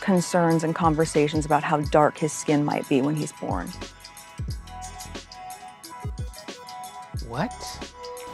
concerns and conversations about how dark his skin might be when he's born. What?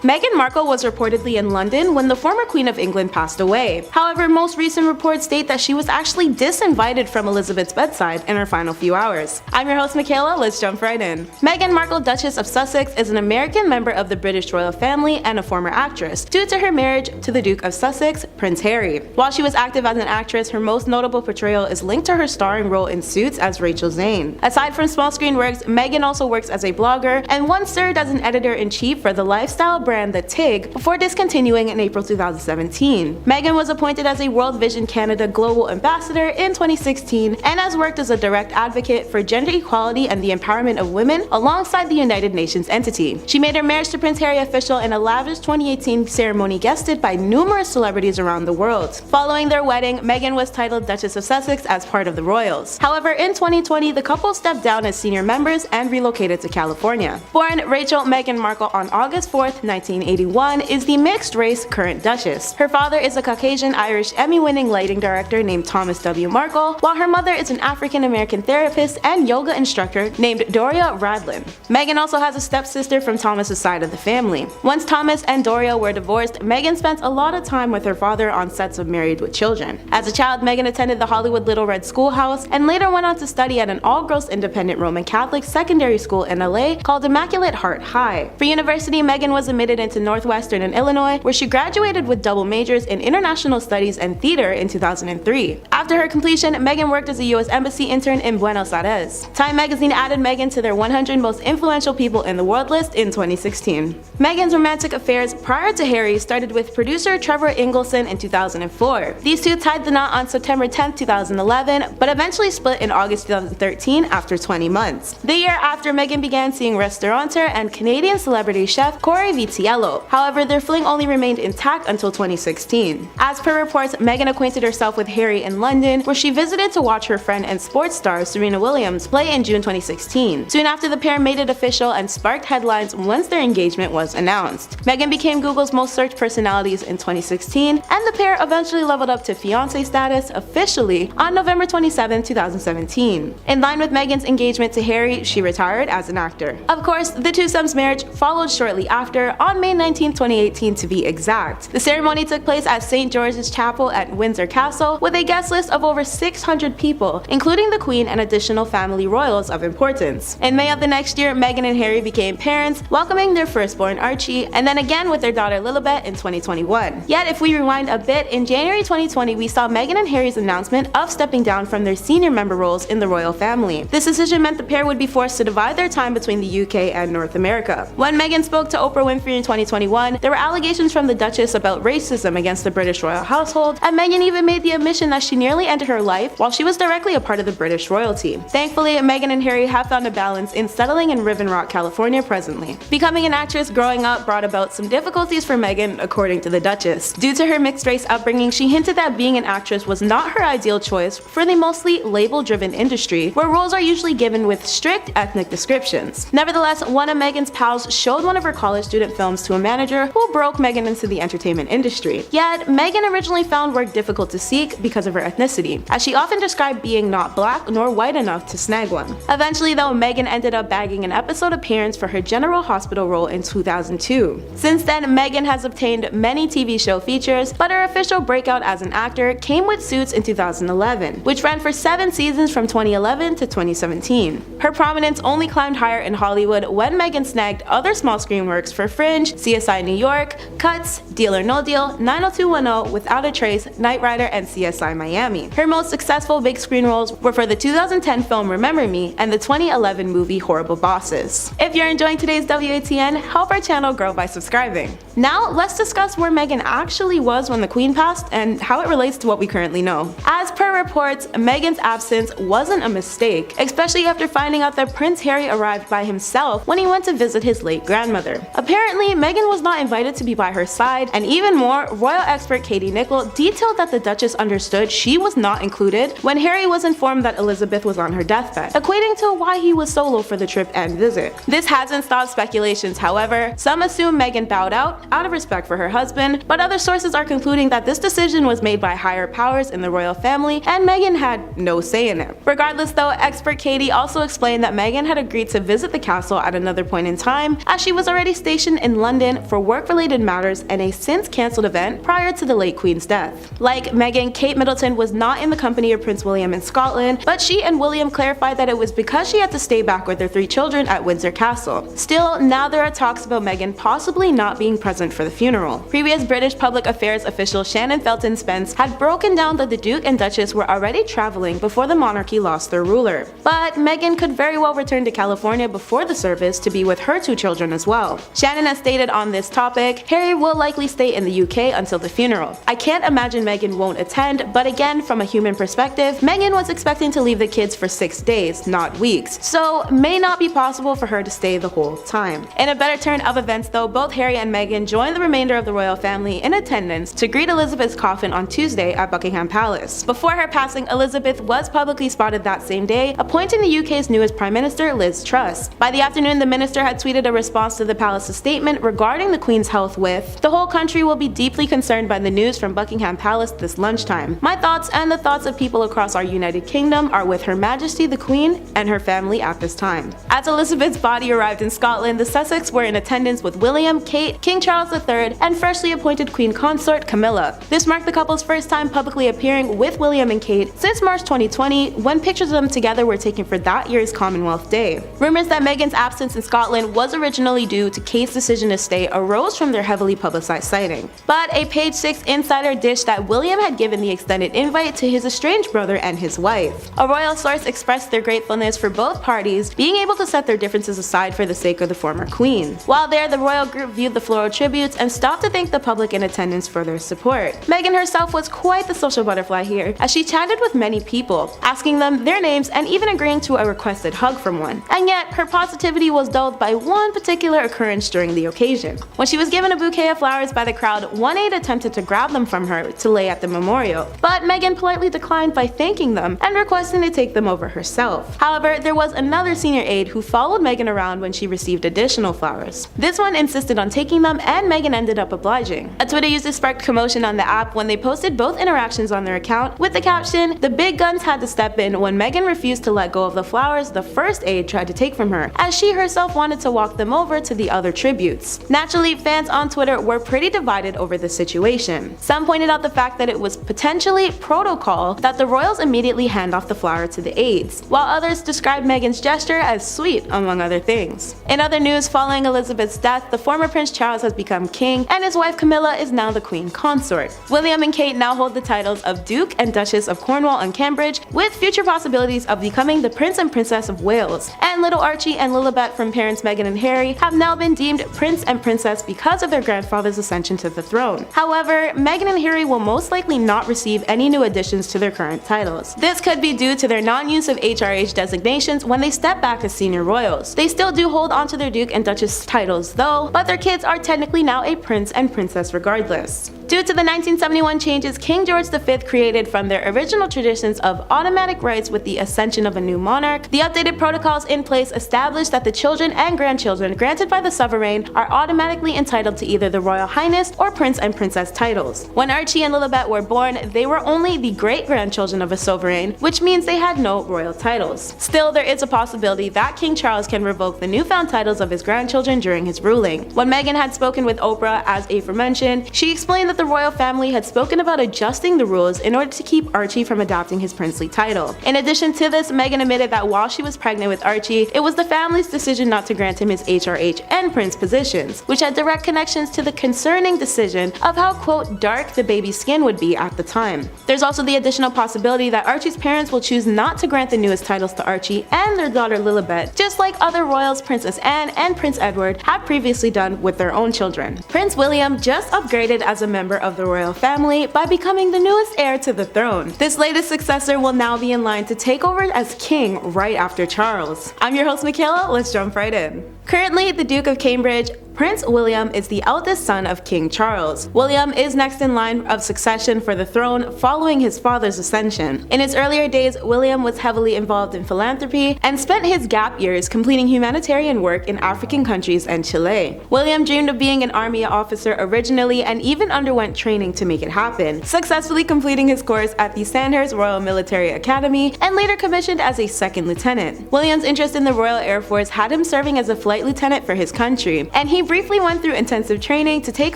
Meghan Markle was reportedly in London when the former Queen of England passed away. However, most recent reports state that she was actually disinvited from Elizabeth's bedside in her final few hours. I'm your host Michaela, let's jump right in. Meghan Markle, Duchess of Sussex, is an American member of the British royal family and a former actress, due to her marriage to the Duke of Sussex, Prince Harry. While she was active as an actress, her most notable portrayal is linked to her starring role in Suits as Rachel Zane. Aside from small screen works, Meghan also works as a blogger and once served as an editor-in-chief for the lifestyle brand The TIG before discontinuing in April 2017. Meghan was appointed as a World Vision Canada Global Ambassador in 2016 and has worked as a direct advocate for gender equality and the empowerment of women alongside the United Nations entity. She made her marriage to Prince Harry official in a lavish 2018 ceremony guested by numerous celebrities around the world. Following their wedding, Meghan was titled Duchess of Sussex as part of the royals. However, in 2020, the couple stepped down as senior members and relocated to California. Born Rachel Meghan Markle on August 4th, 1981, is the mixed-race current Duchess. Her father is a Caucasian-Irish Emmy-winning lighting director named Thomas W. Markle, while her mother is an African-American therapist and yoga instructor named Doria Radlin. Meghan also has a stepsister from Thomas's side of the family. Once Thomas and Doria were divorced, Meghan spent a lot of time with her father on sets of Married with Children. As a child, Meghan attended the Hollywood Little Red Schoolhouse and later went on to study at an all-girls independent Roman Catholic secondary school in LA called Immaculate Heart High. For university, Meghan was admitted into Northwestern in Illinois, where she graduated with double majors in international studies and theater in 2003. After her completion, Meghan worked as a U.S. Embassy intern in Buenos Aires. Time magazine added Meghan to their 100 most influential people in the world list in 2016. Meghan's romantic affairs prior to Harry started with producer Trevor Ingleson in 2004. These two tied the knot on September 10, 2011, but eventually split in August 2013 after 20 months. The year after, Meghan began seeing restaurateur and Canadian celebrity chef Corey Vitiello. However, their fling only remained intact until 2016. As per reports, Meghan acquainted herself with Harry in London, where she visited to watch her friend and sports star Serena Williams play in June 2016. Soon after, the pair made it official and sparked headlines once their engagement was announced. Meghan became Google's most searched personalities in 2016, and the pair eventually leveled up to fiancé status officially on November 27, 2017. In line with Meghan's engagement to Harry, she retired as an actor. Of course, the twosome's marriage followed shortly after, on May 19, 2018 to be exact. The ceremony took place at St. George's Chapel at Windsor Castle with a guest list of over 600 people, including the Queen and additional family royals of importance. In May of the next year, Meghan and Harry became parents, welcoming their firstborn Archie, and then again with their daughter Lilibet in 2021. Yet, if we rewind a bit, in January 2020 we saw Meghan and Harry's announcement of stepping down from their senior member roles in the royal family. This decision meant the pair would be forced to divide their time between the UK and North America. When Meghan spoke to Oprah Winfrey in 2021, there were allegations from the Duchess about racism against the British royal household, and Meghan even made the admission that she nearly ended her life while she was directly a part of the British royalty. Thankfully, Meghan and Harry have found a balance in settling in Riven Rock, California presently. Becoming an actress growing up brought about some difficulties for Meghan, according to the Duchess. Due to her mixed-race upbringing, she hinted that being an actress was not her ideal choice for the mostly label-driven industry, where roles are usually given with strict ethnic descriptions. Nevertheless, one of Meghan's pals showed one of her college student films to a manager who broke Meghan into the entertainment industry. Yet, Meghan originally found work difficult to seek because of her ethnicity, as she often described being not black nor white enough to snag one. Eventually though, Meghan ended up bagging an episode appearance for her General Hospital role in 2002. Since then, Meghan has obtained many TV show features, but her official breakout as an actor came with Suits in 2011, which ran for 7 seasons from 2011 to 2017. Her prominence only climbed higher in Hollywood when Meghan snagged other small screen works for Fringe, CSI New York, Cuts, Deal or No Deal, 90210, Without a Trace, Knight Rider, and CSI Miami. Her most successful big screen roles were for the 2010 film Remember Me and the 2011 movie Horrible Bosses. If you're enjoying today's WATN, help our channel grow by subscribing. Now, let's discuss where Meghan actually was when the Queen passed and how it relates to what we currently know. As per reports, Meghan's absence wasn't a mistake, especially after finding out that Prince Harry arrived by himself when he went to visit his late grandmother. Apparently, Meghan was not invited to be by her side, and even more, royal expert Katie Nicholl detailed that the Duchess understood she was not included when Harry was informed that Elizabeth was on her deathbed, equating to why he was solo for the trip and visit. This hasn't stopped speculations, however. Some assume Meghan bowed out of respect for her husband, but other sources are concluding that this decision was made by higher powers in the royal family family, and Meghan had no say in it. Regardless though, expert Katie also explained that Meghan had agreed to visit the castle at another point in time, as she was already stationed in London for work-related matters and a since-cancelled event prior to the late Queen's death. Like Meghan, Kate Middleton was not in the company of Prince William in Scotland, but she and William clarified that it was because she had to stay back with their 3 children at Windsor Castle. Still, now there are talks about Meghan possibly not being present for the funeral. Previous British public affairs official Shannon Felton Spence had broken down that the Duke and Duchess were already traveling before the monarchy lost their ruler. But Meghan could very well return to California before the service to be with her 2 children as well. Shannon has stated on this topic, Harry will likely stay in the UK until the funeral. I can't imagine Meghan won't attend, but again, from a human perspective, Meghan was expecting to leave the kids for 6 days, not weeks, so may not be possible for her to stay the whole time. In a better turn of events though, both Harry and Meghan joined the remainder of the royal family in attendance to greet Elizabeth's coffin on Tuesday at Buckingham Palace. Before her passing, Elizabeth was publicly spotted that same day, appointing the UK's newest Prime Minister, Liz Truss. By the afternoon, the minister had tweeted a response to the palace's statement regarding the Queen's health with, "The whole country will be deeply concerned by the news from Buckingham Palace this lunchtime. My thoughts and the thoughts of people across our United Kingdom are with Her Majesty the Queen and her family at this time." As Elizabeth's body arrived in Scotland, the Sussex were in attendance with William, Kate, King Charles III, and freshly appointed Queen Consort Camilla. This marked the couple's first time publicly appearing with William and Kate since March 2020, when pictures of them together were taken for that year's Commonwealth Day. Rumors that Meghan's absence in Scotland was originally due to Kate's decision to stay arose from their heavily publicized sighting. But a Page 6 insider dished that William had given the extended invite to his estranged brother and his wife. A royal source expressed their gratefulness for both parties being able to set their differences aside for the sake of the former queen. While there, the royal group viewed the floral tributes and stopped to thank the public in attendance for their support. Meghan herself was quite the social butterfly here, as she chatted with many people, asking them their names and even agreeing to a requested hug from one. And yet, her positivity was dulled by one particular occurrence during the occasion. When she was given a bouquet of flowers by the crowd, one aide attempted to grab them from her to lay at the memorial, but Meghan politely declined by thanking them and requesting to take them over herself. However, there was another senior aide who followed Meghan around when she received additional flowers. This one insisted on taking them, and Meghan ended up obliging. A Twitter user sparked commotion on the app when they posted both interactions on their account with the caption, "The big guns had to step in when Meghan refused to let go of the flowers the first aide tried to take from her, as she herself wanted to walk them over to the other tributes." Naturally, fans on Twitter were pretty divided over the situation. Some pointed out the fact that it was potentially protocol that the royals immediately hand off the flower to the aides, while others described Meghan's gesture as sweet, among other things. In other news, following Elizabeth's death, the former Prince Charles has become king, and his wife Camilla is now the Queen Consort. William and Kate now hold the titles of Duke and Duchess of Cornwall and Cambridge, with future possibilities of becoming the Prince and Princess of Wales. And little Archie and Lilibet from parents Meghan and Harry have now been deemed Prince and Princess because of their grandfather's ascension to the throne. However, Meghan and Harry will most likely not receive any new additions to their current titles. This could be due to their non-use of HRH designations when they step back as senior royals. They still do hold onto their Duke and Duchess titles though, but their kids are technically now a Prince and Princess regardless. Due to the 1971 changes King George V created from their original traditions of automatic rights with the ascension of a new monarch, the updated protocols in place established that the children and grandchildren granted by the sovereign are automatically entitled to either the Royal Highness or Prince and Princess titles. When Archie and Lilibet were born, they were only the great-grandchildren of a sovereign, which means they had no royal titles. Still, there is a possibility that King Charles can revoke the newfound titles of his grandchildren during his ruling. When Meghan had spoken with Oprah, as aforementioned, she explained that the royal family had spoken about adjusting the rules in order to keep Archie from adopting his princely title. In addition to this, Meghan admitted that while she was pregnant with Archie, it was the family's decision not to grant him his HRH and Prince positions, which had direct connections to the concerning decision of how quote dark the baby's skin would be at the time. There's also the additional possibility that Archie's parents will choose not to grant the newest titles to Archie and their daughter Lilibet, just like other royals Princess Anne and Prince Edward have previously done with their own children. Prince William just upgraded as a member of the royal family by becoming the newest heir to the throne. This latest successor will now be in line to take over as king right after Charles. I'm your host Michaela, let's jump right in. Currently the Duke of Cambridge, Prince William is the eldest son of King Charles. William is next in line of succession for the throne following his father's ascension. In his earlier days, William was heavily involved in philanthropy and spent his gap years completing humanitarian work in African countries and Chile. William dreamed of being an army officer originally and even underwent training to make it happen, successfully completing his course at the Sandhurst Royal Military Academy and later commissioned as a second lieutenant. William's interest in the Royal Air Force had him serving as a flight lieutenant for his country, and he briefly went through intensive training to take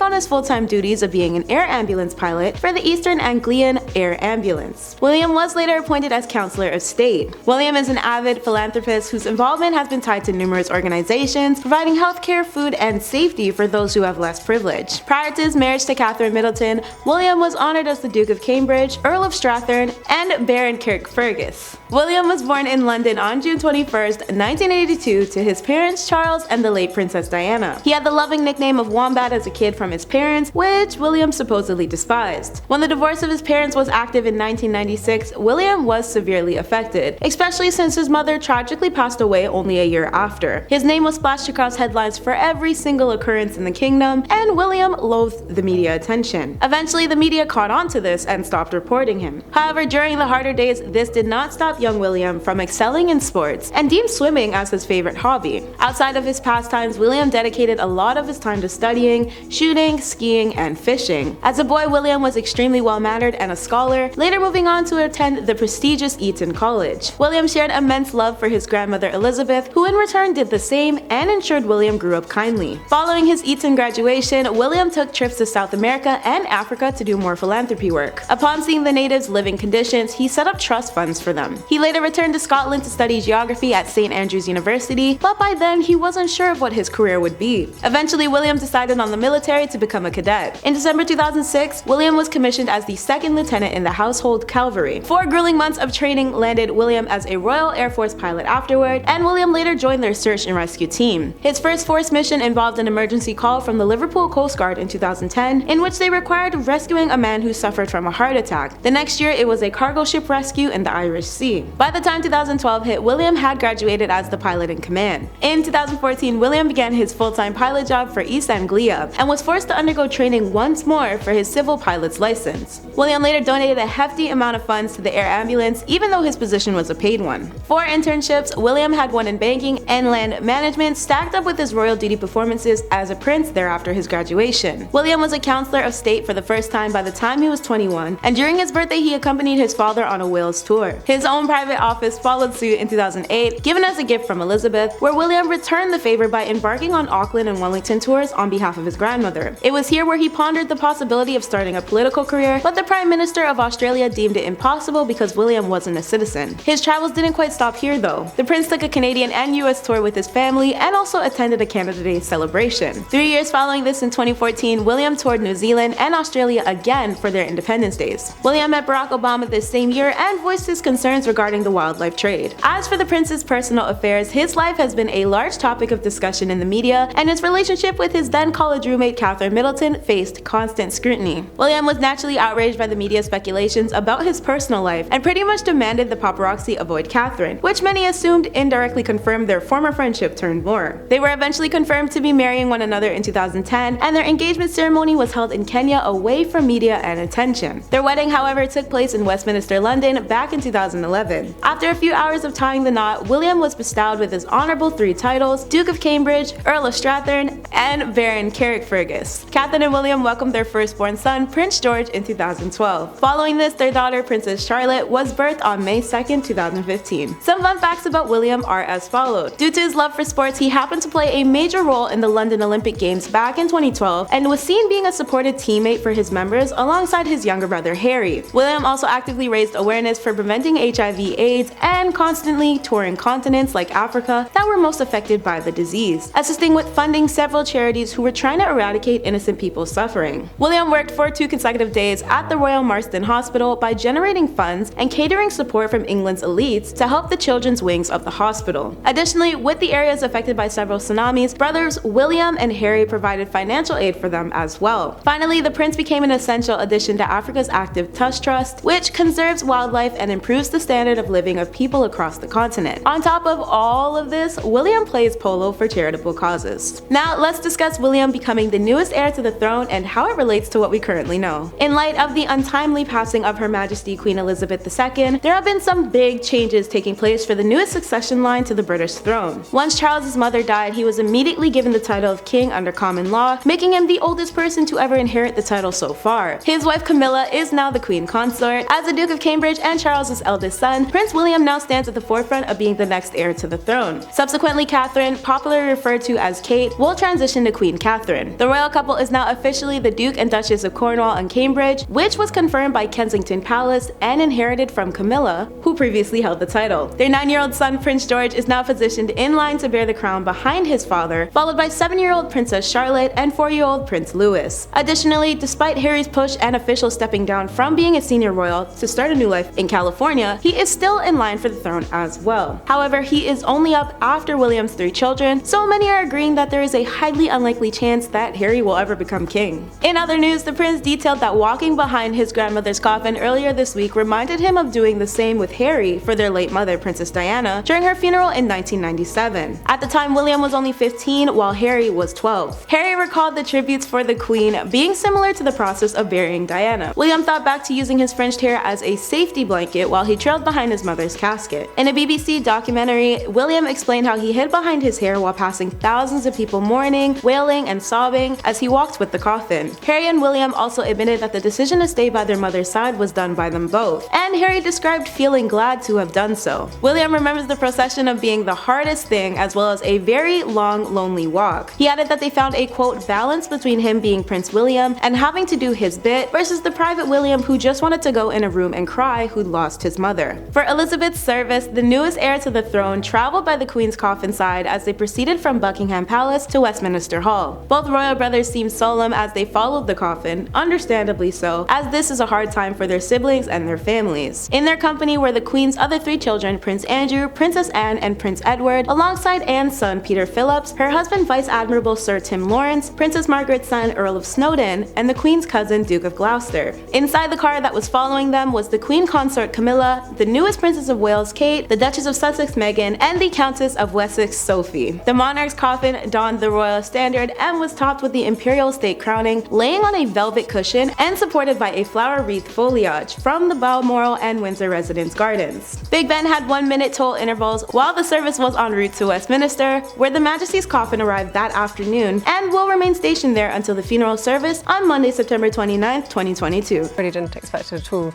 on his full-time duties of being an air ambulance pilot for the Eastern Anglian Air Ambulance. William was later appointed as Counselor of State. William is an avid philanthropist whose involvement has been tied to numerous organizations providing healthcare, food, and safety for those who have less privilege. Prior to his marriage to Catherine Middleton, William was honored as the Duke of Cambridge, Earl of Strathern, and Baron Carrickfergus. William was born in London on June 21st, 1982 to his parents Charles and the late Princess Diana. He had the loving nickname of Wombat as a kid from his parents, which William supposedly despised. When the divorce of his parents was active in 1996, William was severely affected, especially since his mother tragically passed away only a year after. His name was splashed across headlines for every single occurrence in the kingdom, and William loathed the media attention. Eventually, the media caught on to this and stopped reporting him. However, during the harder days, this did not stop young William from excelling in sports and deemed swimming as his favorite hobby. Outside of his pastimes, William dedicated a lot of his time to studying, shooting, skiing, and fishing. As a boy, William was extremely well-mannered and a scholar, later moving on to attend the prestigious Eton College. William shared immense love for his grandmother Elizabeth, who in return did the same and ensured William grew up kindly. Following his Eton graduation, William took trips to South America and Africa to do more philanthropy work. Upon seeing the natives' living conditions, he set up trust funds for them. He later returned to Scotland to study geography at St. Andrews University, but by then he wasn't sure of what his career would be. Eventually, William decided on the military to become a cadet. In December 2006, William was commissioned as the second lieutenant in the Household Cavalry. 4 grueling months of training landed William as a Royal Air Force pilot afterward, and William later joined their search and rescue team. His first force mission involved an emergency call from the Liverpool Coast Guard in 2010, in which they required rescuing a man who suffered from a heart attack. The next year, it was a cargo ship rescue in the Irish Sea. By the time 2012 hit, William had graduated as the pilot in command. In 2014, William began his full-time pilot job for East Anglia and was forced to undergo training once more for his civil pilot's license. William later donated a hefty amount of funds to the air ambulance, even though his position was a paid one. 4 internships, William had one in banking and land management, stacked up with his royal duty performances as a prince thereafter his graduation. William was a Counselor of State for the first time by the time he was 21, and during his birthday he accompanied his father on a Wales tour. His own private office followed suit in 2008, given as a gift from Elizabeth, where William returned the favor by embarking on Auckland and Wellington tours on behalf of his grandmother. It was here where he pondered the possibility of starting a political career, but the Prime Minister of Australia deemed it impossible because William wasn't a citizen. His travels didn't quite stop here though. The Prince took a Canadian and US tour with his family and also attended a Canada Day celebration. 3 years following this, in 2014, William toured New Zealand and Australia again for their Independence Days. William met Barack Obama this same year and voiced his concerns regarding the wildlife trade. As for the Prince's personal affairs, his life has been a large topic of discussion in the media, and his relationship with his then college roommate Catherine Middleton faced constant scrutiny. William was naturally outraged by the media speculations about his personal life and pretty much demanded the paparazzi avoid Catherine, which many assumed indirectly confirmed their former friendship turned more. They were eventually confirmed to be marrying one another in 2010, and their engagement ceremony was held in Kenya away from media and attention. Their wedding, however, took place in Westminster, London back in 2011. After a few hours of tying the knot, William was bestowed with his honorable 3 titles: Duke of Cambridge, Earl of Strathern, and Baron Carrickfergus. Catherine and William welcomed their firstborn son, Prince George, in 2012. Following this, their daughter, Princess Charlotte, was birthed on May 2nd, 2015. Some fun facts about William are as follows. Due to his love for sports, he happened to play a major role in the London Olympic Games back in 2012 and was seen being a supported teammate for his members alongside his younger brother Harry. William also actively raised awareness for preventing HIV/AIDS and constantly touring continents like Africa that were most affected by the disease, assisting with funding several charities who were trying to eradicate innocent people's suffering. William worked for 2 consecutive days at the Royal Marsden Hospital by generating funds and catering support from England's elites to help the children's wings of the hospital. Additionally, with the areas affected by several tsunamis, brothers William and Harry provided financial aid for them as well. Finally, the Prince became an essential addition to Africa's active Tusk Trust, which conserves wildlife and improves the standard of living of people across the continent. On top of all of this, William plays polo for charitable causes. Now let's discuss William becoming the newest heir to the throne and how it relates to what we currently know. In light of the untimely passing of Her Majesty Queen Elizabeth II, there have been some big changes taking place for the newest succession line to the British throne. Once Charles's mother died, he was immediately given the title of king under common law, making him the oldest person to ever inherit the title so far. His wife Camilla is now the queen consort. As the Duke of Cambridge and Charles's eldest son, Prince William now stands at the forefront of being the next heir to the throne. Subsequently, Catherine, popularly referred to as Kate, will transition to Queen Catherine. The royal couple is now officially the Duke and Duchess of Cornwall and Cambridge, which was confirmed by Kensington Palace and inherited from Camilla, who previously held the title. Their 9-year-old son Prince George is now positioned in line to bear the crown behind his father, followed by 7-year-old Princess Charlotte and 4-year-old Prince Louis. Additionally, despite Harry's push and official stepping down from being a senior royal to start a new life in California, he is still in line for the throne as well. However, he is only up after William's 3 children, so many are agreeing that there is a highly unlikely chance that Harry will ever become king. In other news, the prince detailed that walking behind his grandmother's coffin earlier this week reminded him of doing the same with Harry for their late mother, Princess Diana, during her funeral in 1997. At the time, William was only 15 while Harry was 12. Harry recalled the tributes for the queen being similar to the process of burying Diana. William thought back to using his fringed hair as a safety blanket while he trailed behind his mother's casket. In a BBC documentary, William explained how he hid behind his hair while passing thousands of people mourning, wailing, and sobbing as he walked with the coffin. Harry and William also admitted that the decision to stay by their mother's side was done by them both, and Harry described feeling glad to have done so. William remembers the procession of being the hardest thing as well as a very long, lonely walk. He added that they found a quote balance between him being Prince William and having to do his bit versus the private William who just wanted to go in a room and cry who'd lost his mother. For Elizabeth's service, the newest heir to the throne traveled by the Queen's coffin side as they proceeded from Buckingham Palace to Westminster Hall. Both royal brothers seemed solemn as they followed the coffin, understandably so, as this is a hard time for their siblings and their families. In their company were the Queen's other 3 children, Prince Andrew, Princess Anne, and Prince Edward, alongside Anne's son Peter Phillips, her husband Vice Admiral Sir Tim Lawrence, Princess Margaret's son Earl of Snowdon, and the Queen's cousin Duke of Gloucester. Inside the car that was following them was the Queen consort Camilla, the newest Princess of Wales Kate, the Duchess of Sussex Meghan, and the Countess of Wessex Sophie. The monarch's coffin donned the royal standard and was topped with the imperial state crowning, laying on a velvet cushion and supported by a flower-wreathed foliage from the Balmoral and Windsor residence gardens. Big Ben had 1-minute toll intervals while the service was en route to Westminster, where the Majesty's coffin arrived that afternoon and will remain stationed there until the funeral service on Monday, September 29, 2022. I really didn't expect it at all.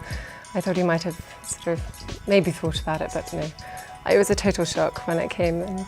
I thought he might have sort of maybe thought about it, but no. It was a total shock when it came and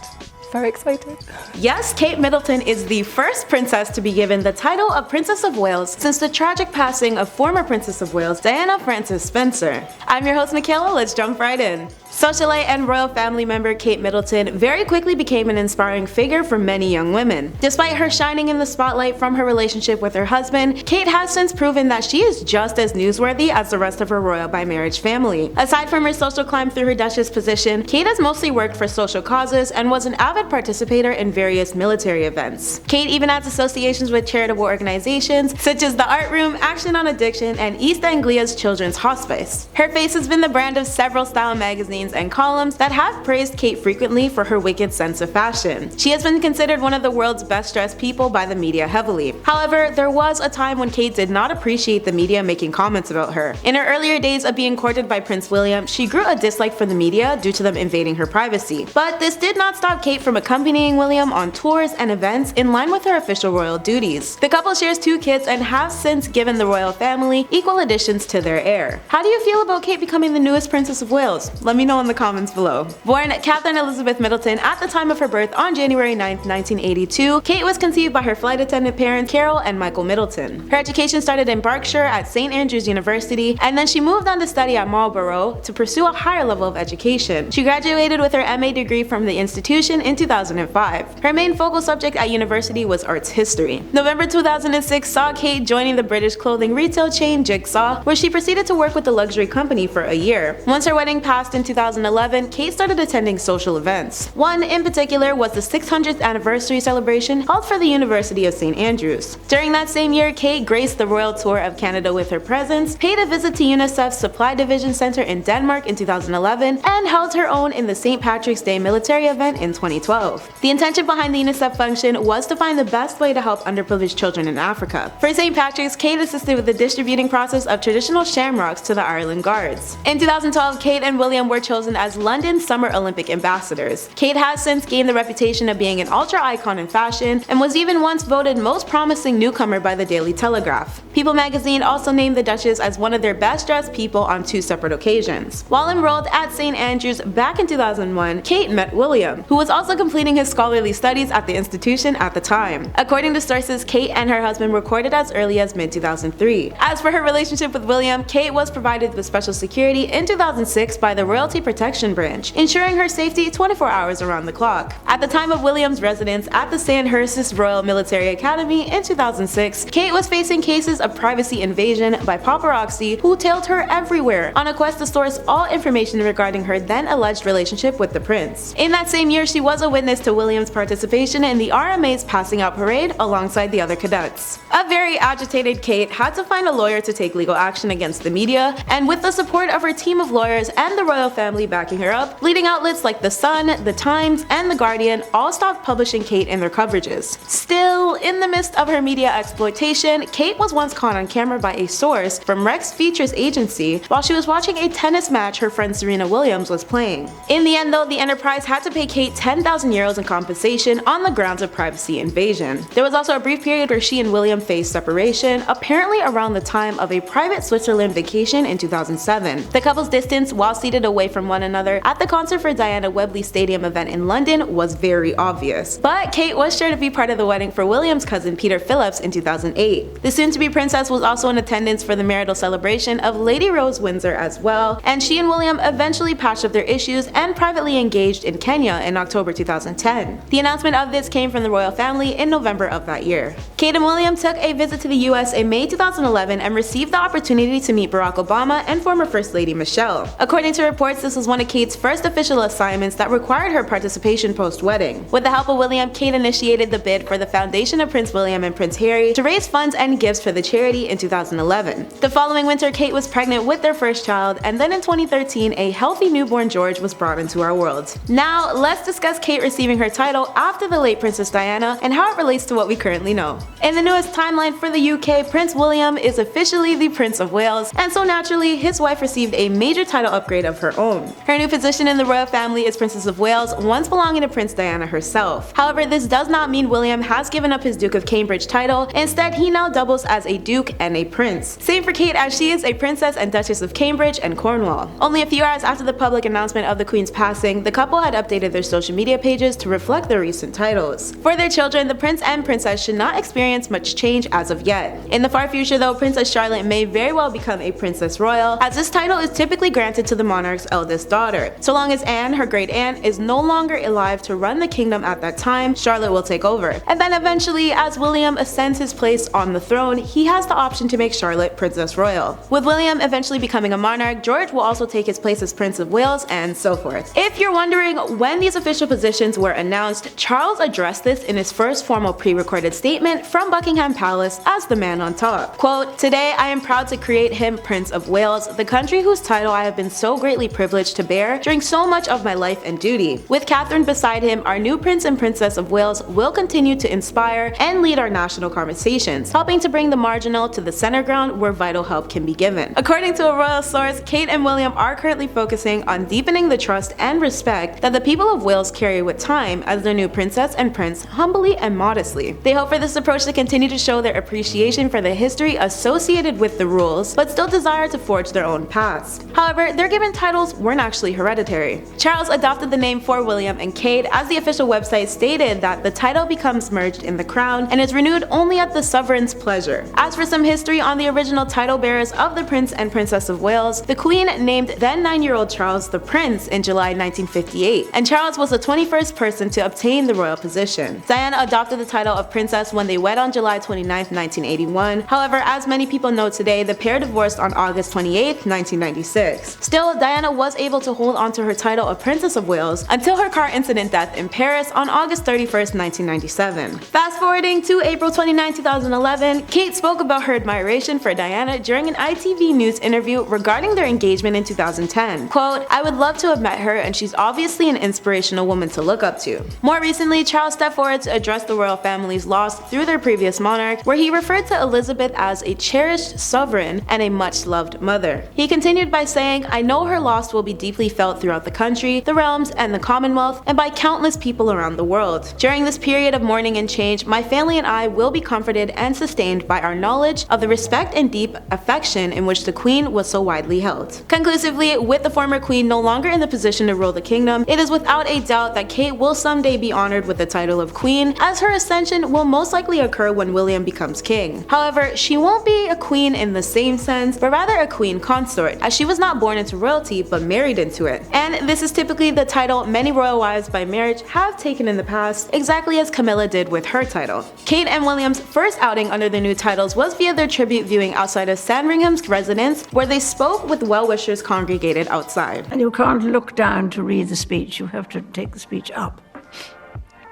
very excited. Yes, Kate Middleton is the first princess to be given the title of Princess of Wales since the tragic passing of former Princess of Wales Diana Frances Spencer. I'm your host Michaela, let's jump right in. Socialite and royal family member Kate Middleton very quickly became an inspiring figure for many young women. Despite her shining in the spotlight from her relationship with her husband, Kate has since proven that she is just as newsworthy as the rest of her royal by marriage family. Aside from her social climb through her duchess position, Kate has mostly worked for social causes and was an avid participator in various military events. Kate even has associations with charitable organizations such as the Art Room, Action on Addiction, and East Anglia's Children's Hospice. Her face has been the brand of several style magazines and columns that have praised Kate frequently for her wicked sense of fashion. She has been considered one of the world's best dressed people by the media heavily. However, there was a time when Kate did not appreciate the media making comments about her. In her earlier days of being courted by Prince William, she grew a dislike for the media due to them invading her privacy. But this did not stop Kate from accompanying William on tours and events in line with her official royal duties. The couple shares 2 kids and have since given the royal family equal additions to their heir. How do you feel about Kate becoming the newest Princess of Wales? Let me know in the comments below. Born Catherine Elizabeth Middleton at the time of her birth on January 9, 1982, Kate was conceived by her flight attendant parents Carol and Michael Middleton. Her education started in Berkshire at St. Andrews University, and then she moved on to study at Marlborough to pursue a higher level of education. She graduated with her MA degree from the institution in 2005. Her main focal subject at university was arts history. November 2006 saw Kate joining the British clothing retail chain Jigsaw, where she proceeded to work with the luxury company for a year. Once her wedding passed in 2011, Kate started attending social events. One in particular was the 600th anniversary celebration held for the University of St. Andrews. During that same year, Kate graced the royal tour of Canada with her presence, paid a visit to UNICEF's Supply Division Center in Denmark in 2011, and held her own in the St. Patrick's Day military event in 2012. 2012. The intention behind the UNICEF function was to find the best way to help underprivileged children in Africa. For St. Patrick's, Kate assisted with the distributing process of traditional shamrocks to the Ireland Guards. In 2012, Kate and William were chosen as London Summer Olympic ambassadors. Kate has since gained the reputation of being an ultra icon in fashion and was even once voted most promising newcomer by the Daily Telegraph. People magazine also named the Duchess as one of their best dressed people on 2 separate occasions. While enrolled at St. Andrews back in 2001, Kate met William, who was also completing his scholarly studies at the institution at the time. According to sources, Kate and her husband were courted as early as mid-2003. As for her relationship with William, Kate was provided with special security in 2006 by the Royalty Protection Branch, ensuring her safety 24 hours around the clock. At the time of William's residence at the Sandhurst Royal Military Academy in 2006, Kate was facing cases of privacy invasion by paparazzi who tailed her everywhere on a quest to source all information regarding her then alleged relationship with the prince. In that same year, she was a witness to William's participation in the RMA's passing out parade alongside the other cadets. A very agitated Kate had to find a lawyer to take legal action against the media, and with the support of her team of lawyers and the royal family backing her up, leading outlets like The Sun, The Times, and The Guardian all stopped publishing Kate in their coverages. Still, in the midst of her media exploitation, Kate was once caught on camera by a source from Rex Features agency while she was watching a tennis match her friend Serena Williams was playing. In the end though, the enterprise had to pay Kate 10,000 euros in compensation on the grounds of privacy invasion. There was also a brief period where she and William faced separation, apparently around the time of a private Switzerland vacation in 2007. The couple's distance while seated away from one another at the concert for Diana Wembley Stadium event in London was very obvious. But Kate was sure to be part of the wedding for William's cousin Peter Phillips in 2008. The soon-to-be princess was also in attendance for the marital celebration of Lady Rose Windsor as well, and she and William eventually patched up their issues and privately engaged in Kenya in October 2010. The announcement of this came from the royal family in November of that year. Kate and William took a visit to the US in May 2011 and received the opportunity to meet Barack Obama and former First Lady Michelle. According to reports, this was one of Kate's first official assignments that required her participation post-wedding. With the help of William, Kate initiated the bid for the Foundation of Prince William and Prince Harry to raise funds and gifts for the charity in 2011. The following winter, Kate was pregnant with their first child, and then in 2013, a healthy newborn George was brought into our world. Now, let's discuss Kate receiving her title after the late Princess Diana and how it relates to what we currently know. In the newest timeline for the UK, Prince William is officially the Prince of Wales, and so naturally, his wife received a major title upgrade of her own. Her new position in the royal family is Princess of Wales, once belonging to Prince Diana herself. However, this does not mean William has given up his Duke of Cambridge title. Instead, he now doubles as a Duke and a Prince. Same for Kate, as she is a Princess and Duchess of Cambridge and Cornwall. Only a few hours after the public announcement of the Queen's passing, the couple had updated their social media pages to reflect their recent titles. For their children, the Prince and Princess should not experience much change as of yet. In the far future though, Princess Charlotte may very well become a Princess Royal, as this title is typically granted to the monarch's eldest daughter. So long as Anne, her great aunt, is no longer alive to run the kingdom at that time, Charlotte will take over. And then eventually, as William ascends his place on the throne, he has the option to make Charlotte Princess Royal. With William eventually becoming a monarch, George will also take his place as Prince of Wales, and so forth. If you're wondering when these official positions were announced, Charles addressed this in his first formal pre-recorded statement from Buckingham Palace as the man on top. Quote, "Today I am proud to create him Prince of Wales, the country whose title I have been so greatly privileged to bear during so much of my life and duty. With Catherine beside him, our new Prince and Princess of Wales will continue to inspire and lead our national conversations, helping to bring the marginal to the center ground where vital help can be given." According to a royal source, Kate and William are currently focusing on deepening the trust and respect that the people of Wales carry with time as their new princess and prince, humbly and modestly. They hope for this approach to continue to show their appreciation for the history associated with the rules, but still desire to forge their own paths. However, their given titles weren't actually hereditary. Charles adopted the name for William and Kate, as the official website stated that the title becomes merged in the crown and is renewed only at the sovereign's pleasure. As for some history on the original title bearers of the Prince and Princess of Wales, the Queen named then 9-year-old Charles the Prince in July 1958, and Charles was the 21st person to obtain the royal position. Diana adopted the title of Princess when they wed on July 29, 29, 1981. However, as many people know today, the pair divorced on August 28, 1996. Still, Diana was able to hold onto her title of Princess of Wales until her car incident death in Paris on August 31, 1997. Fast forwarding to April 29, 2011, Kate spoke about her admiration for Diana during an ITV News interview regarding their engagement in 2010. Quote, "I would love to have met her, and she's obviously an inspirational woman to look up to." More recently, Charles stepped forward to address the royal family's loss through their previous monarch, where he referred to Elizabeth as a cherished sovereign and a much-loved mother. He continued by saying, "I know her loss will be deeply felt throughout the country, the realms, and the Commonwealth, and by countless people around the world. During this period of mourning and change, my family and I will be comforted and sustained by our knowledge of the respect and deep affection in which the Queen was so widely held." Conclusively, with the former Queen no longer in the position to rule the kingdom, it is without a doubt that Kate will someday be honored with the title of Queen, as her ascension will most likely occur when William becomes king. However, she won't be a queen in the same sense, but rather a queen consort, as she was not born into royalty but married into it. And this is typically the title many royal wives by marriage have taken in the past, exactly as Camilla did with her title. Kate and William's first outing under their new titles was via their tribute viewing outside of Sandringham's residence, where they spoke with well-wishers congregated outside. And you can't look down to read the speech, you have to take the speech up.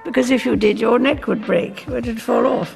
Because if you did, your neck would break, or it'd fall off.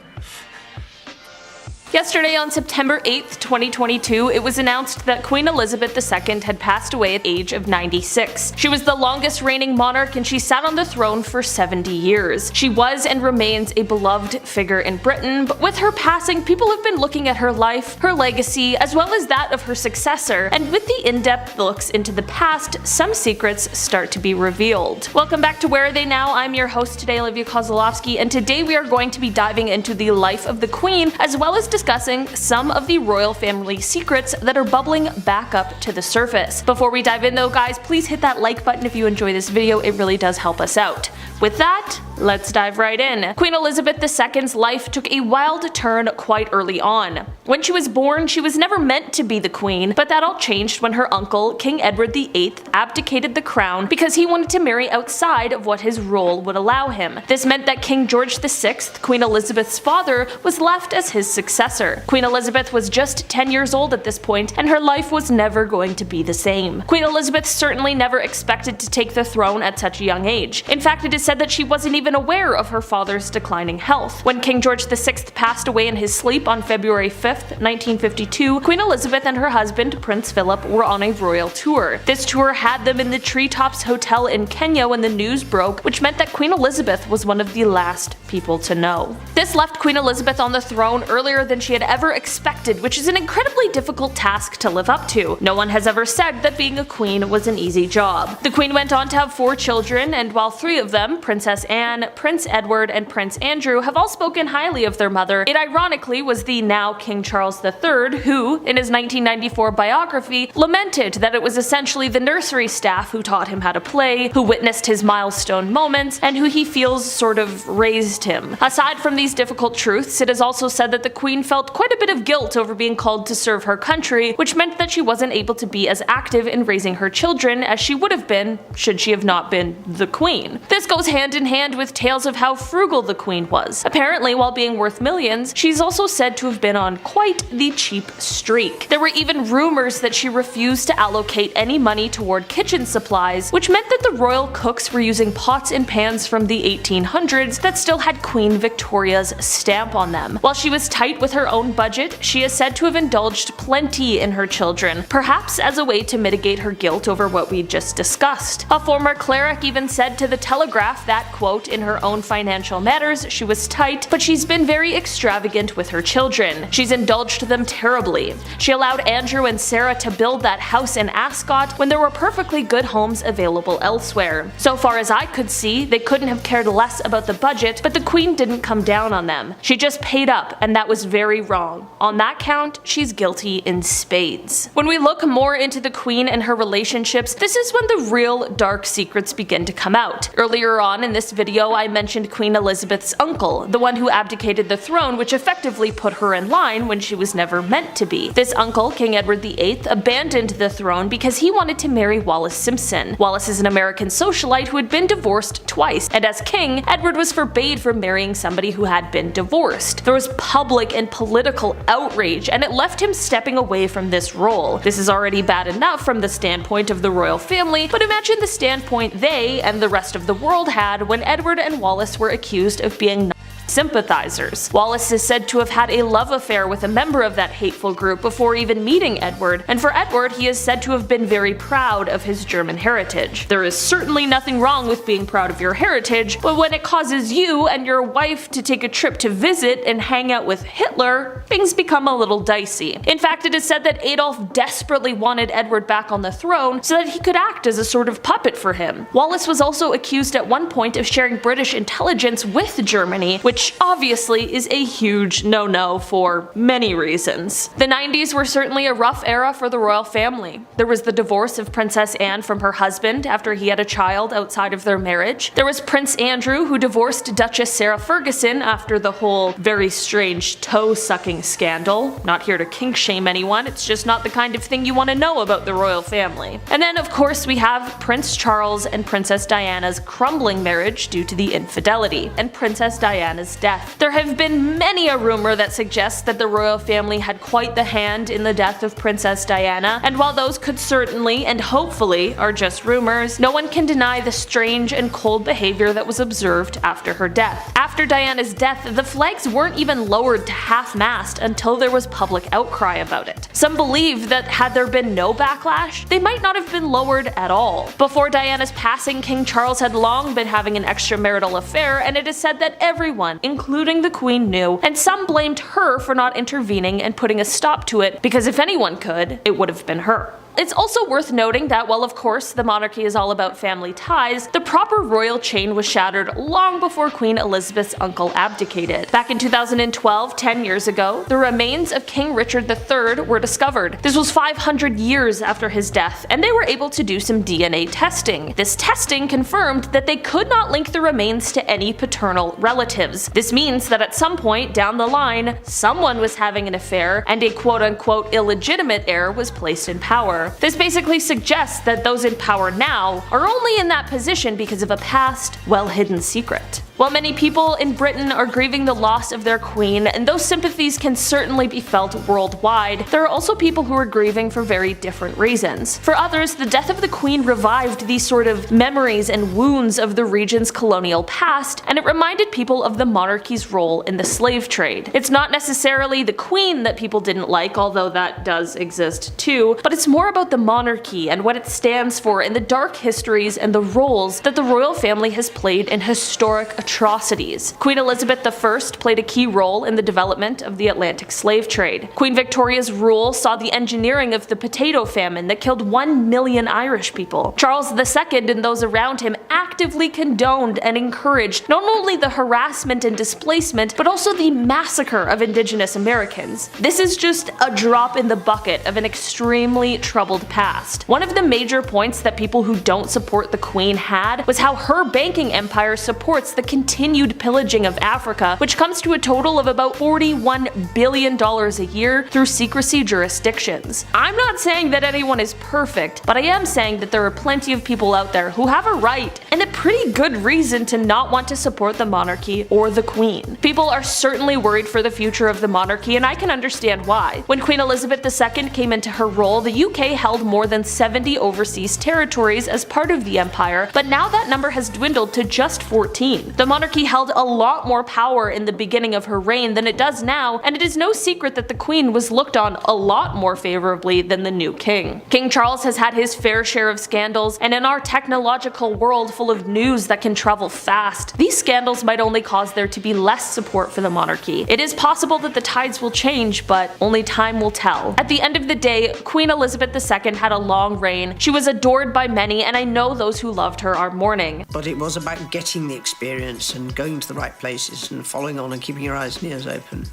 Yesterday on September 8th, 2022, it was announced that Queen Elizabeth II had passed away at the age of 96. She was the longest reigning monarch and she sat on the throne for 70 years. She was and remains a beloved figure in Britain, but with her passing, people have been looking at her life, her legacy, as well as that of her successor, and with the in-depth looks into the past, some secrets start to be revealed. Welcome back to Where Are They Now? I'm your host today, Olivia Kozlowski, and today we are going to be diving into the life of the Queen, as well as discussing some of the royal family secrets that are bubbling back up to the surface. Before we dive in though, guys, please hit that like button if you enjoy this video, it really does help us out. With that, let's dive right in. Queen Elizabeth II's life took a wild turn quite early on. When she was born, she was never meant to be the queen, but that all changed when her uncle, King Edward VIII, abdicated the crown because he wanted to marry outside of what his role would allow him. This meant that King George VI, Queen Elizabeth's father, was left as his successor. Queen Elizabeth was just 10 years old at this point, and her life was never going to be the same. Queen Elizabeth certainly never expected to take the throne at such a young age. In fact, it is said that she wasn't even aware of her father's declining health. When King George VI passed away in his sleep on February 5th, 1952, Queen Elizabeth and her husband, Prince Philip, were on a royal tour. This tour had them in the Treetops Hotel in Kenya when the news broke, which meant that Queen Elizabeth was one of the last people to know. This left Queen Elizabeth on the throne earlier than she had ever expected, which is an incredibly difficult task to live up to. No one has ever said that being a queen was an easy job. The Queen went on to have 4 children, and while 3 of them, Princess Anne, Prince Edward, and Prince Andrew, have all spoken highly of their mother, it ironically was the now King Charles III who, in his 1994 biography, lamented that it was essentially the nursery staff who taught him how to play, who witnessed his milestone moments, and who he feels sort of raised him. Aside from these difficult truths, it is also said that the Queen felt quite a bit of guilt over being called to serve her country, which meant that she wasn't able to be as active in raising her children as she would have been should she have not been the Queen. This goes hand in hand with tales of how frugal the Queen was. Apparently, while being worth millions, she's also said to have been on quite the cheap streak. There were even rumors that she refused to allocate any money toward kitchen supplies, which meant that the royal cooks were using pots and pans from the 1800s that still had Queen Victoria's stamp on them. While she was tight with her own budget, she is said to have indulged plenty in her children, perhaps as a way to mitigate her guilt over what we just discussed. A former cleric even said to the Telegraph that, quote, in her own financial matters, she was tight, but she's been very extravagant with her children. She's indulged them terribly. She allowed Andrew and Sarah to build that house in Ascot when there were perfectly good homes available elsewhere. So far as I could see, they couldn't have cared less about the budget, but the Queen didn't come down on them. She just paid up, and that was very wrong. On that count, she's guilty in spades. When we look more into the Queen and her relationships, this is when the real dark secrets begin to come out. Earlier on in this video I mentioned Queen Elizabeth's uncle, the one who abdicated the throne, which effectively put her in line when she was never meant to be. This uncle, King Edward VIII, abandoned the throne because he wanted to marry Wallis Simpson. Wallis is an American socialite who had been divorced twice, and as king, Edward was forbade from marrying somebody who had been divorced. There was public and political outrage, and it left him stepping away from this role. This is already bad enough from the standpoint of the royal family, but imagine the standpoint they and the rest of the world had when Edward and Wallis were accused of being sympathizers. Wallis is said to have had a love affair with a member of that hateful group before even meeting Edward, and for Edward he is said to have been very proud of his German heritage. There is certainly nothing wrong with being proud of your heritage, but when it causes you and your wife to take a trip to visit and hang out with Hitler, things become a little dicey. In fact, it is said that Adolf desperately wanted Edward back on the throne so that he could act as a sort of puppet for him. Wallis was also accused at one point of sharing British intelligence with Germany, which obviously is a huge no-no for many reasons. The 90s were certainly a rough era for the royal family. There was the divorce of Princess Anne from her husband after he had a child outside of their marriage. There was Prince Andrew, who divorced Duchess Sarah Ferguson after the whole very strange toe-sucking scandal. Not here to kink-shame anyone, it's just not the kind of thing you want to know about the royal family. And then of course we have Prince Charles and Princess Diana's crumbling marriage due to the infidelity, and Princess Diana's death. There have been many a rumor that suggests that the royal family had quite the hand in the death of Princess Diana, and while those could certainly and hopefully are just rumors, no one can deny the strange and cold behavior that was observed after her death. After Diana's death, the flags weren't even lowered to half-mast until there was public outcry about it. Some believe that had there been no backlash, they might not have been lowered at all. Before Diana's passing, King Charles had long been having an extramarital affair, and it is said that everyone, including the Queen, knew, and some blamed her for not intervening and putting a stop to it, because if anyone could, it would have been her. It's also worth noting that while of course the monarchy is all about family ties, the proper royal chain was shattered long before Queen Elizabeth's uncle abdicated. Back in 2012, 10 years ago, the remains of King Richard III were discovered. This was 500 years after his death, and they were able to do some DNA testing. This testing confirmed that they could not link the remains to any paternal relatives. This means that at some point down the line, someone was having an affair and a quote-unquote illegitimate heir was placed in power. This basically suggests that those in power now are only in that position because of a past, well-hidden secret. While many people in Britain are grieving the loss of their queen, and those sympathies can certainly be felt worldwide, there are also people who are grieving for very different reasons. For others, the death of the queen revived these sort of memories and wounds of the region's colonial past, and it reminded people of the monarchy's role in the slave trade. It's not necessarily the queen that people didn't like, although that does exist too, but it's more about the monarchy and what it stands for and the dark histories and the roles that the royal family has played in historic atrocities. Queen Elizabeth I played a key role in the development of the Atlantic slave trade. Queen Victoria's rule saw the engineering of the potato famine that killed 1 million Irish people. Charles II and those around him actively condoned and encouraged not only the harassment and displacement, but also the massacre of Indigenous Americans. This is just a drop in the bucket of an extremely troubled past. One of the major points that people who don't support the Queen had was how her banking empire supports the continued pillaging of Africa, which comes to a total of about $41 billion a year through secrecy jurisdictions. I'm not saying that anyone is perfect, but I am saying that there are plenty of people out there who have a right and a pretty good reason to not want to support the monarchy or the Queen. People are certainly worried for the future of the monarchy, and I can understand why. When Queen Elizabeth II came into her role, the UK held more than 70 overseas territories as part of the empire, but now that number has dwindled to just 14. The monarchy held a lot more power in the beginning of her reign than it does now, and it is no secret that the Queen was looked on a lot more favorably than the new king. King Charles has had his fair share of scandals, and in our technological world full of news that can travel fast, these scandals might only cause there to be less support for the monarchy. It is possible that the tides will change, but only time will tell. At the end of the day, Queen Elizabeth II had a long reign. She was adored by many, and I know those who loved her are mourning. But it was about getting the experience and going to the right places and following on and keeping your eyes and ears open.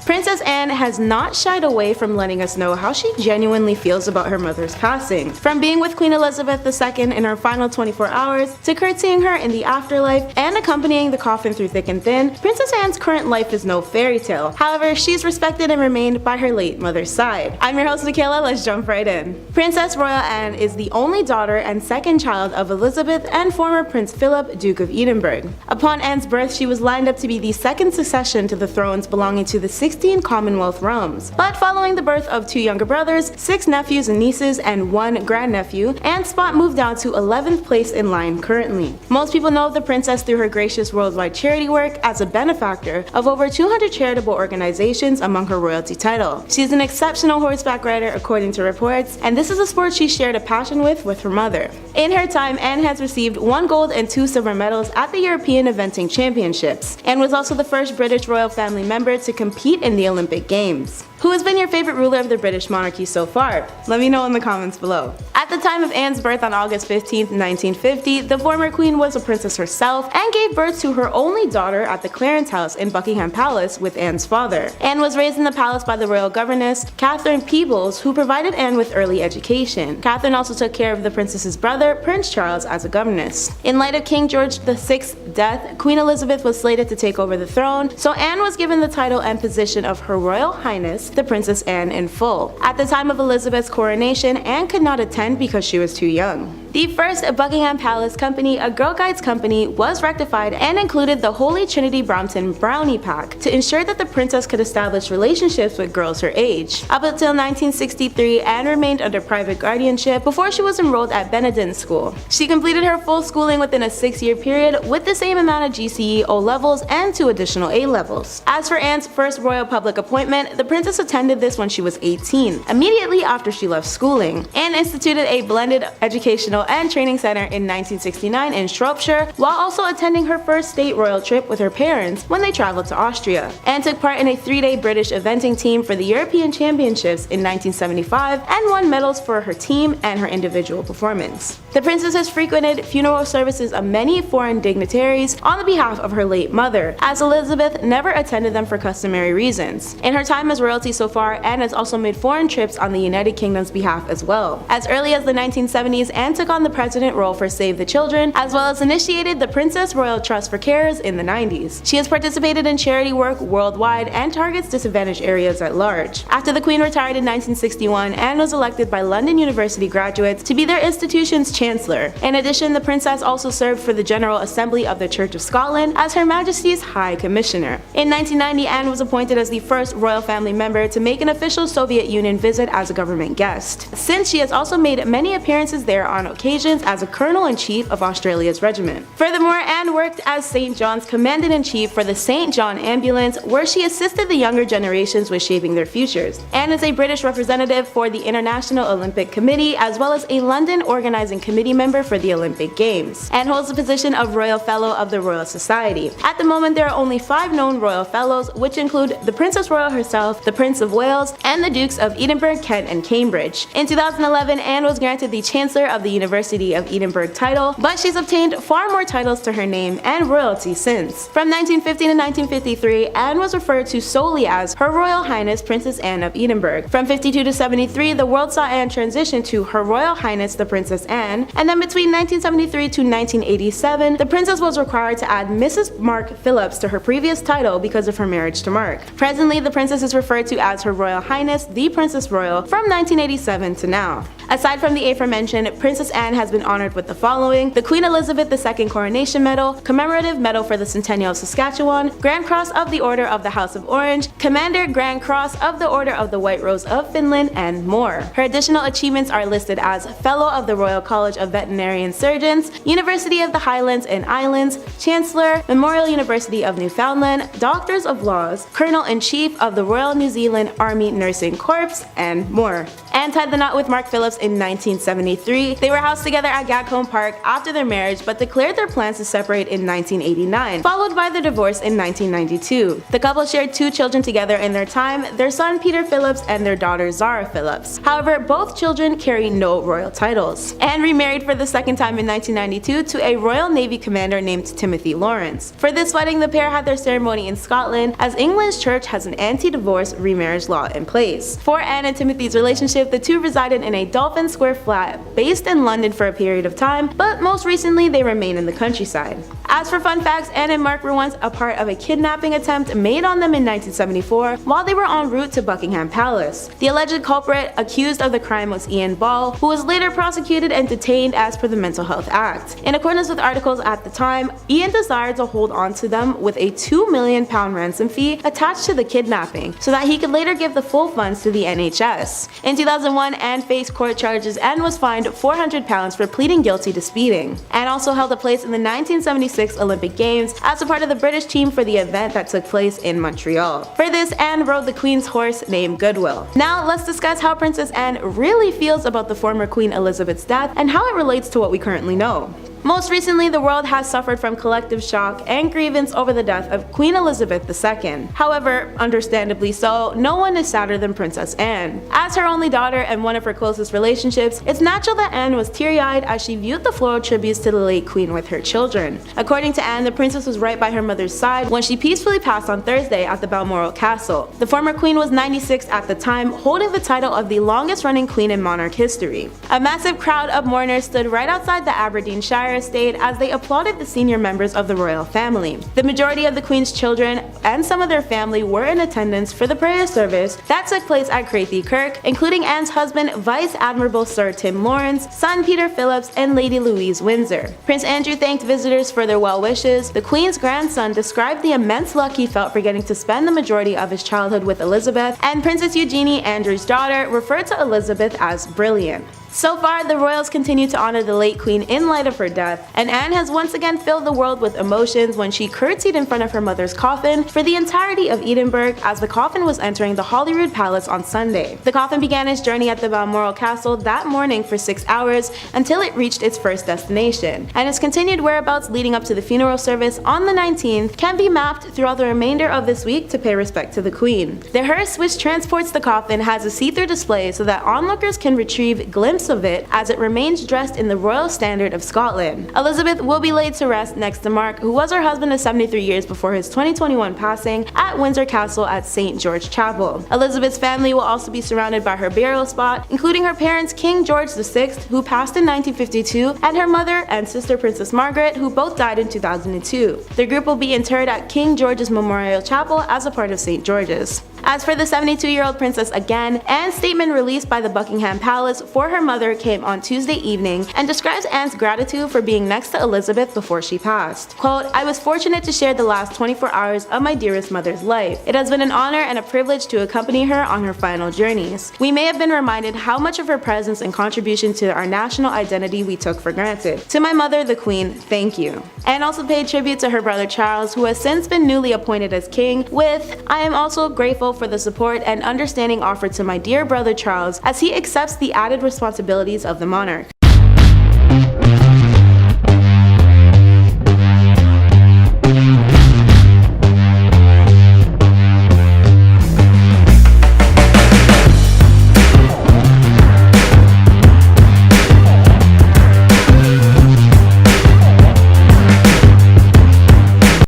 Princess Anne has not shied away from letting us know how she genuinely feels about her mother's passing. From being with Queen Elizabeth II in her final 24 hours, to curtsying her in the afterlife, and accompanying the coffin through thick and thin, Princess Anne's current life is no fairy tale. However, she's respected and remained by her late mother's side. I'm your host Michaela, let's jump right in. Princess Royal Anne is the only daughter and second child of Elizabeth and former Prince Philip, Duke of Edinburgh. Upon Anne's birth, she was lined up to be the second succession to the thrones belonging to the 16 Commonwealth realms. But following the birth of 2 younger brothers, 6 nephews and nieces, and 1 grandnephew, Anne's spot moved down to 11th place in line currently. Most people know of the princess through her gracious worldwide charity work as a benefactor of over 200 charitable organizations among her royalty title. She is an exceptional horseback rider according to reports, and this is a sport she shared a passion with her mother. In her time, Anne has received 1 gold and 2 silver medals at the European Eventing Championships, and was also the first British royal family member to compete in the Olympic Games. Who has been your favorite ruler of the British monarchy so far? Let me know in the comments below. At the time of Anne's birth on August 15, 1950, the former queen was a princess herself and gave birth to her only daughter at the Clarence House in Buckingham Palace with Anne's father. Anne was raised in the palace by the royal governess, Catherine Peebles, who provided Anne with early education. Catherine also took care of the princess's brother, Prince Charles, as a governess. In light of King George VI's death, Queen Elizabeth was slated to take over the throne, so Anne was given the title and position of Her Royal Highness, the Princess Anne in full, at the time of Elizabeth's coronation. Anne could not attend because she was too young. The first Buckingham Palace Company, a Girl Guides company, was rectified and included the Holy Trinity Brompton Brownie Pack to ensure that the princess could establish relationships with girls her age. Up until 1963, Anne remained under private guardianship before she was enrolled at Benedictine School. She completed her full schooling within a 6-year period with the same amount of GCE O levels and 2 additional A levels. As for Anne's first royal public appointment, the princess attended this when she was 18, immediately after she left schooling. Anne instituted a blended educational and training center in 1969 in Shropshire, while also attending her first state royal trip with her parents when they traveled to Austria. Anne took part in a 3-day British eventing team for the European Championships in 1975 and won medals for her team and her individual performance. The princess has frequented funeral services of many foreign dignitaries on the behalf of her late mother, as Elizabeth never attended them for customary reasons. In her time as royalty so far, Anne has also made foreign trips on the United Kingdom's behalf as well. As early as the 1970s, Anne took on the president role for Save the Children, as well as initiated the Princess Royal Trust for Carers in the 90s. She has participated in charity work worldwide and targets disadvantaged areas at large. After the Queen retired in 1961, Anne was elected by London University graduates to be their institution's chancellor. In addition, the princess also served for the General Assembly of the Church of Scotland as Her Majesty's High Commissioner. In 1990, Anne was appointed as the first royal family member to make an official Soviet Union visit as a government guest. Since she has also made many appearances there on occasions as a Colonel-in-Chief of Australia's regiment. Furthermore, Anne worked as St. John's Commandant-in-Chief for the St. John Ambulance, where she assisted the younger generations with shaping their futures. Anne is a British representative for the International Olympic Committee, as well as a London Organizing Committee member for the Olympic Games, and holds the position of Royal Fellow of the Royal Society. At the moment, there are only 5 known Royal Fellows, which include the Princess Royal herself, the Prince of Wales, and the Dukes of Edinburgh, Kent, and Cambridge. In 2011, Anne was granted the Chancellor of the University of Edinburgh title, but she's obtained far more titles to her name and royalty since. From 1950 to 1953, Anne was referred to solely as Her Royal Highness Princess Anne of Edinburgh. From 52 to 73, the world saw Anne transition to Her Royal Highness the Princess Anne, and then between 1973 to 1987, the princess was required to add Mrs. Mark Phillips to her previous title because of her marriage to Mark. Presently, the princess is referred to as Her Royal Highness the Princess Royal from 1987 to now. Aside from the aforementioned, Princess Anne has been honored with the following: the Queen Elizabeth II Coronation Medal, Commemorative Medal for the Centennial of Saskatchewan, Grand Cross of the Order of the House of Orange, Commander Grand Cross of the Order of the White Rose of Finland, and more. Her additional achievements are listed as Fellow of the Royal College of Veterinary Surgeons, University of the Highlands and Islands, Chancellor, Memorial University of Newfoundland, Doctors of Laws, Colonel-in-Chief of the Royal New Zealand Army Nursing Corps, and more. Anne tied the knot with Mark Phillips in 1973. They were housed together at Gagcombe Park after their marriage, but declared their plans to separate in 1989, followed by the divorce in 1992. The couple shared 2 children together in their time, their son Peter Phillips and their daughter Zara Phillips. However, both children carry no royal titles. Anne remarried for the second time in 1992 to a Royal Navy commander named Timothy Lawrence. For this wedding, the pair had their ceremony in Scotland, as England's church has an anti-divorce remarriage law in place. For Anne and Timothy's relationship, the two resided in a Dolphin Square flat based in London for a period of time, but most recently they remain in the countryside. As for fun facts, Anne and Mark were once a part of a kidnapping attempt made on them in 1974 while they were en route to Buckingham Palace. The alleged culprit accused of the crime was Ian Ball, who was later prosecuted and detained as per the Mental Health Act. In accordance with articles at the time, Ian desired to hold on to them with a £2 million ransom fee attached to the kidnapping, so that he could later give the full funds to the NHS. In 2001, Anne faced court charges and was fined £400 for pleading guilty to speeding. Anne also held a place in the 1976 Olympic Games as a part of the British team for the event that took place in Montreal. For this, Anne rode the Queen's horse named Goodwill. Now let's discuss how Princess Anne really feels about the former Queen Elizabeth's death and how it relates to what we currently know. Most recently, the world has suffered from collective shock and grievance over the death of Queen Elizabeth II. However, understandably so, no one is sadder than Princess Anne. As her only daughter and one of her closest relationships, it's natural that Anne was teary-eyed as she viewed the floral tributes to the late Queen with her children. According to Anne, the princess was right by her mother's side when she peacefully passed on Thursday at the Balmoral Castle. The former Queen was 96 at the time, holding the title of the longest-running Queen in monarch history. A massive crowd of mourners stood right outside the Aberdeenshire estate as they applauded the senior members of the royal family. The majority of the Queen's children and some of their family were in attendance for the prayer service that took place at Crathie Kirk, including Anne's husband, Vice Admiral Sir Tim Lawrence, son Peter Phillips, and Lady Louise Windsor. Prince Andrew thanked visitors for their well wishes. The Queen's grandson described the immense luck he felt for getting to spend the majority of his childhood with Elizabeth, and Princess Eugenie, Andrew's daughter, referred to Elizabeth as brilliant. So far, the royals continue to honor the late Queen in light of her death, and Anne has once again filled the world with emotions when she curtsied in front of her mother's coffin for the entirety of Edinburgh as the coffin was entering the Holyrood Palace on Sunday. The coffin began its journey at the Balmoral Castle that morning for 6 hours until it reached its first destination, and its continued whereabouts leading up to the funeral service on the 19th can be mapped throughout the remainder of this week to pay respect to the Queen. The hearse which transports the coffin has a see-through display so that onlookers can retrieve glimpses of it as it remains dressed in the royal standard of Scotland. Elizabeth will be laid to rest next to Mark, who was her husband of 73 years before his 2021 passing, at Windsor Castle at St. George Chapel. Elizabeth's family will also be surrounded by her burial spot, including her parents King George VI, who passed in 1952, and her mother and sister Princess Margaret, who both died in 2002. The group will be interred at King George's Memorial Chapel as a part of St. George's. As for the 72-year-old princess again, Anne's statement released by the Buckingham Palace for her mother came on Tuesday evening and describes Anne's gratitude for being next to Elizabeth before she passed. Quote, "I was fortunate to share the last 24 hours of my dearest mother's life. It has been an honor and a privilege to accompany her on her final journeys. We may have been reminded how much of her presence and contribution to our national identity we took for granted. To my mother, the Queen, thank you." Anne also paid tribute to her brother Charles, who has since been newly appointed as king, with, "I am also grateful for the support and understanding offered to my dear brother Charles as he accepts the added responsibilities of the monarch."